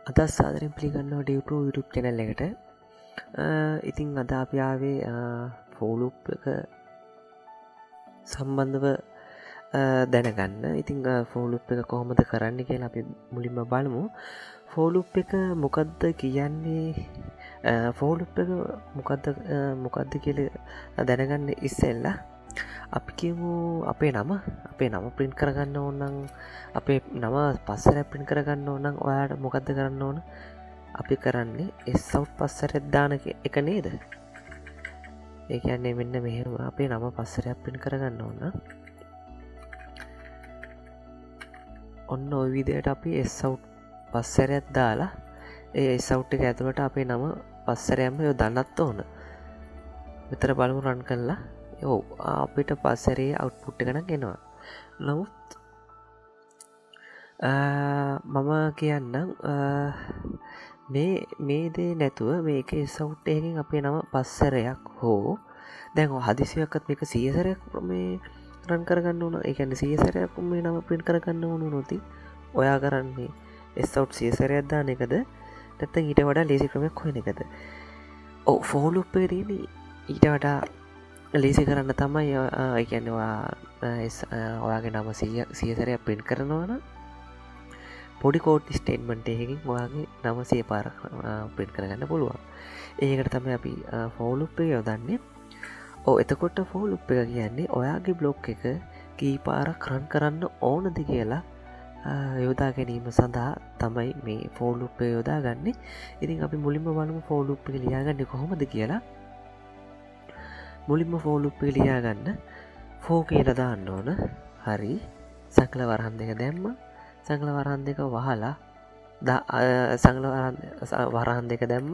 අදස් සාදරෙන් පිළිගන්නවා ඩියුටු YouTube channel එකට. ඉතින් අද අපි ආවේ ෆෝලුප් එක සම්බන්ධව දැනගන්න. ඉතිං ෆෝලුප් එක කොහොමද කරන්න කියලා අපි මුලින්ම බලමු. ෆෝලුප් එක මොකක්ද කියන්නේ, ෆෝලුප් එක මොකක්ද කියල දැනගන්න ඉස්සෙල්ලා අපි කියමු අපේ නම ප්‍රින්ට් කරගන්න ඕනන්, අපේ නම පස්සර ප්‍රින්ට් කරගන්න ඕනන් ඔයාට මොකක්ද කරන්න ඕන. අපි කරන්නේ එස්සව් පස්සරත් දාන එක නේද. ඒ කියන්නේ මෙන්න මෙහෙම අපේ නම පස්සරයක් ප්‍රින්ට් කරගන්න ඕන. ඔන්න ඔය විදියට අපි එස්සව් පස්සරයක් දාලා ඒ එස්සව් එක ඇතුළට අපේ නම පස්සරයම යොදන්නත් ඕන. විතර බලමු රන් කරලා. ඔව් අපිට පස්සරේ අවුට්පුට් එකනක් එනවා. නමුත් මම කියන්නම් මේ දේ නැතුව මේක සවුට් එකකින් අපේ නම පස්සරයක් හෝ දැන් හදිසියක්කත් මේක සියසරයක් මේ රන් කරගන්න ඕන. ඒකන්න සියසරයක් මේ නම ප්‍රින්ට් කරගන්න ඕනු නොති ඔයා කරන්නේ එස්සවට් සියසරයක් දාන එකද නැත්තන් ඊට වඩා ලේසි ක්‍රමයක් හොයන එකද. ඔව් ෆෝලුප්පේ දන ඊට වඩා ලේසි කරන්න තමයි එකන්නවා ඔයාගේ නම සියසරයක් පින් කරනවාන පොඩි කෝට් ස්ටේට්මන්ට් එකකින් ඔයාගේ නම සිය පාර පින් කරගන්න පුළුවන්. ඒකට තමයි අපි ෆෝලුප් එක යොදන්නේ. එතකොට ෆෝලුප් එක කියන්නේ ඔයාගේ බ්ලොග් එක කී පාරක් රන් කරන්න ඕනද කියලා යොදා ගැනීම සඳහා තමයි මේ ෆෝලුප් එක යොදා ගන්නේ. ඉතින් අපි මුලින්ම බලමු ෆෝලුප් එක ලියාගන්නේ කොහොමද කියලා. මුලින්ම ෆෝලුප් එක ලියාගන්න ෆෝ කියලා දාන්න ඕන. හරි, සංකල වරහන් දෙක දැම්ම. සංකල වරහන් දෙක වහලා සංකල වරහන් දෙක දැම්ම.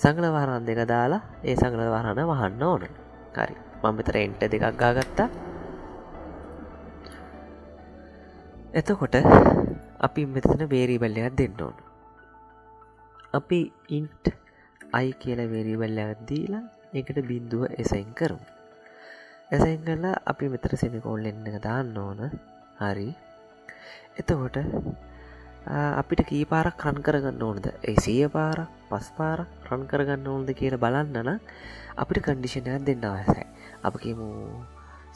සංකල වරහන් දෙක දාලා ඒ සංකල වරහන වහන්න ඕන. හරි, මම මෙතන එන්ටර් දෙකක් ගාගත්තා. එතකොට අපි මෙතන වේරියබල් එකක් දෙන්න ඕන. අපි int i කියලා වේරියබල් එකක් දීලා ඒකට බින්දුව එසයින් කරමු. එසයින් කරලා අපි මෙතන සෙමිකෝලන් එක දාන්න ඕන. හරි, එතකොට අපිට කී පාරක් රන් කරගන්න ඕනද, ඒ 100 පාරක් 5 පාරක් රන් කරගන්න ඕනද කියලා බලන්න නම් අපිට කන්ඩිෂන් එකක් දෙන්න අවශ්‍යයි. අපි කියමු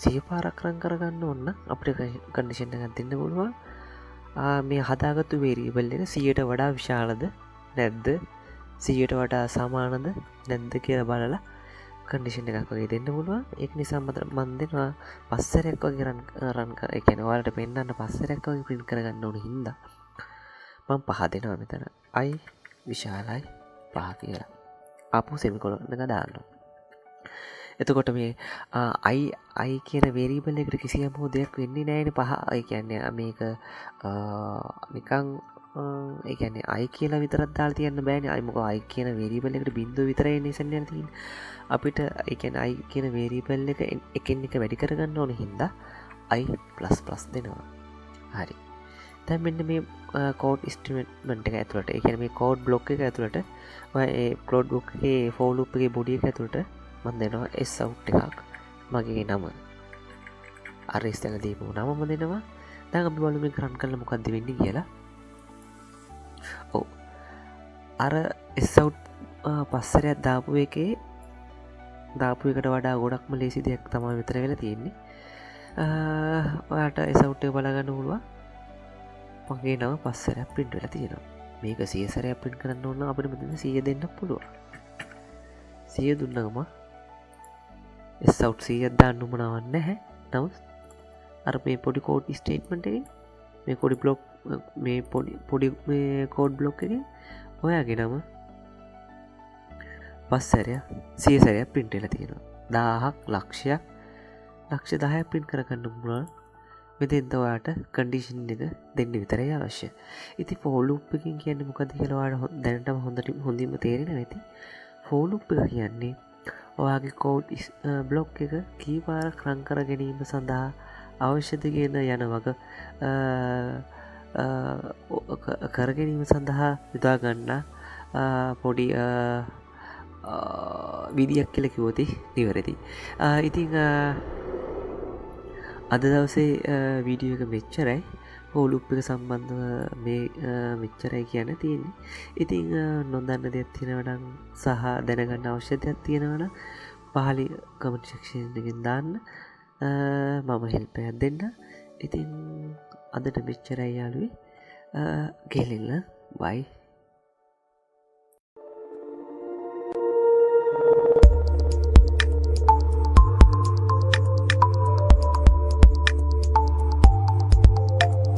100 පාරක් රන් කරගන්න ඕන නම් අපිට කන්ඩිෂන් එකක් දෙන්න පුළුවන්. මේ හදාගත්තු වේරියබල් එක 100ට වඩා විශාලද නැද්ද, 100ට වඩා සමානද නැද්ද කියලා බලලා කන්ඩිෂන් එකක් වගේ දෙන්න පුළුවන්. ඒක නිසා මන් දෙනවා පස්සරයක් වගේ රන් එකන ඔයාලට පෙන්වන්න පස්සරයක් වගේ ප්‍රින්ට් කරගන්න ඕන හින්දා මම 5 දෙනවා මෙතන. i විශාලයි 5 කියලා. ආපහු සෙමිකොලන් එක දාන්න. එතකොට මේ i කියන වේරියබල් එකට කිසියම් දෙයක් වෙන්නේ නැහැනේ 5. ඒ කියන්නේ මේක නිකන් ඒ කියන්නේ i කියලා විතරක් දාලා තියන්න බෑනේ. i මොකද i කියන වේරියබල් එකට බිංදුව විතරයි ඉස්සෙන් යන තියෙන්නේ. අපිට ඒ කියන්නේ i කියන වේරියබල් එක එකින් එක වැඩි කරගන්න ඕන හින්දා i++ දෙනවා. හරි. දැන් මෙන්න මේ කෝඩ් ස්ටේට්මන්ට් එක ඇතුළට, ඒ කියන්නේ මේ කෝඩ් බ්ලොක් එක ඇතුළට ඔය ඒ කෝඩ් බ්ලොක් එකේ for loop එකේ බොඩි එක ඇතුළට මම දෙනවා sout එකක්. මගේ නම අර ඉස්සෙල්ලා දීපු නමම දෙනවා. දැන් අපි බලමු මේක රන් කරලා මොකද්ද වෙන්නේ කියලා. ඔව්, අර sout පස්සරයක් දාපු එකට වඩා ගොඩක්ම ලේසි දෙයක් තමයි මෙතන වෙලා තියෙන්නේ. ඔයාට sout එක බලගන්න පුළුවන්. මගේ නම පස්සරයක් ප්‍රින්ට් වෙලා තියෙනවා. මේක 100 සැරයක් ප්‍රින්ට් කරන්න ඕන නම් අපිට මෙතන 100 දෙන්න පුළුවන්. 100 දුන්නම sout 100ක් දාන්න උවමනාවක් නැහැ. නමුත් අර මේ පොඩි කෝඩ් ස්ටේට්මන්ට් එකෙන් මේ පොඩි මේ කෝඩ් බ්ලොක් එකෙන් ඔයාගේ නම පස්සරයක් 100 සැරයක් ප්‍රින්ට් වෙලා තියෙනවා. 1000ක් ලක්ෂයක් ලක්ෂ 10ක් ප්‍රින්ට් කරගන්න පුළුවන්. මෙතෙන්ද ඔයාට කන්ඩිෂන් එක දෙන්න විතරයි අවශ්‍ය. ඉතින් for loop එකකින් කියන්නේ මොකද්ද කියලා ඔයාලට දැනටම හොඳින්ම තේරෙනවා ඇති. for loop එක කියන්නේ ඔයාගේ කෝඩ් බ්ලොක් එක කී පාරක් රන් කර ගැනීම සඳහා අවශ්‍යද කියන යන වග කර ගැනීම සඳහා යොදා ගන්න පොඩි විදියක් කියලා කිව්වොත් නිවැරදි. ඉතින් අද දවසේ වීඩියෝ එක මෙච්චරයි. හෝලුප් එක සම්බන්ධව මේ මෙච්චරයි කියන්න තියෙන්නේ. ඉතිං නොදන්න දෙයක් තියෙනවනම් සහ දැනගන්න අවශ්‍ය දෙයක් තියෙනවන පහලි කමෙන්ට් සෙක්ෂන් එකෙන් දාන්න. මම හෙල්පයක් දෙන්න. ඉතින් අදට මෙච්චරයි යාළුවේ. ගෙලිල්ල බයි.